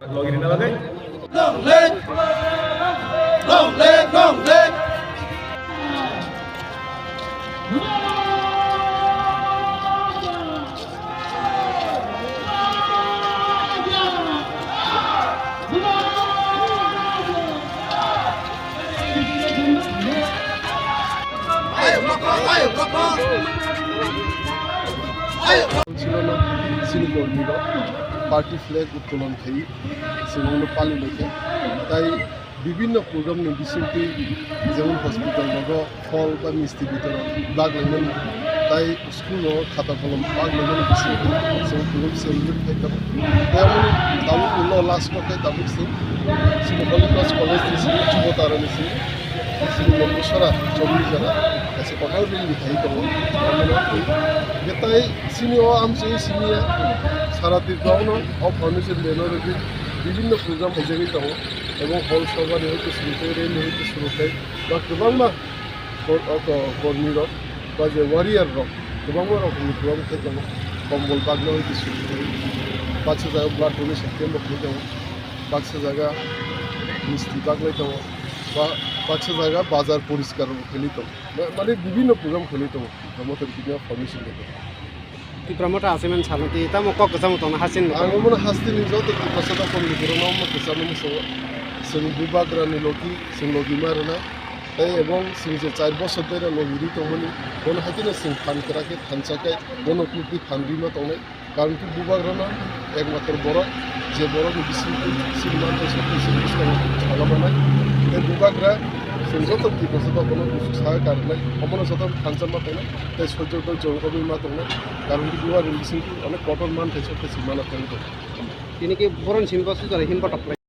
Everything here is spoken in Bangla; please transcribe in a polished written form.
Login na lagay. Long leg! Long leg! Long leg! ছিল না সিনিকর্মীরা পার্টি ফ্ল্যাগ উত্তোলন খাই সেগুলো পালিয়ে তাই বিভিন্ন প্রোগ্রাম নির্দিষ্টে যেমন হসপিটাল মগ ফল বা মিষ্টি বিতরণ বাগলাইন তাই স্কুল খাতা কলম বাগলাইন বিসিমটি जों প্রোগ্রাম সেলিব্রেট খাইতাম তেমন তাবো উল্লো লাস্ট মতে তাবো সিনিকর্মী কলেজ নিছি যুবতারা নিছি Sera cobi jara kasi pakal bin dikhai to amna betai sini o amse sini sarati gauno of foundation benor বিভিন্ন প্রোগ্রাম হয়ে তো এবং হল সভা হইতে শুরু করে রেল হইতে শুরু করে বা গোবাংমা কর্মীর বা যে ওয়ারিয়ার গোবাংমা রকমের প্রোগ্রাম খেতে কম্বল বাগনা হইতে শুরু করে বাচ্চা জায়গা ব্লাড ডোনেশন ক্যাম্প হইতে বাচ্চা জায়গা মিষ্টি বাগলাইতে বা বাচ্চা জায়গা বাজার পরিষ্কার খেলিত মানে বিভিন্ন প্রোগ্রাম খেলিত প্রমোটের কিনা ফাউন্ডেশন থেকে ti promoter asemen salati tamo kok kasamu tong hasin ang mo na hasti ni joto ti pasada ko ni pero mo kasama mo sa bubagra ni loki sing loki marana তাই এবং সিং যে 4 বছর ধরে লগিরি তমনি কোন হাতিনে সিং ফান করাকে ফানসাকে কোন কুটি ফান্ডিমা তনে কারণ কি বুবাগ্রানা একমাত্র বড় যে বড় বিসি সিলমান এসে কিছু ভালোবানায় এই বুবাগ্রা সিং যত কি বছর কোন কিছু সহায় কারণে অমন যত ফানসামা তনে তাই সহ্য করে জঙ্গবি মা তনে কারণ কি বুবার সিং অনেক কটন মান থেকে সীমানা তনে ini ki boron simbo su jare hin kotok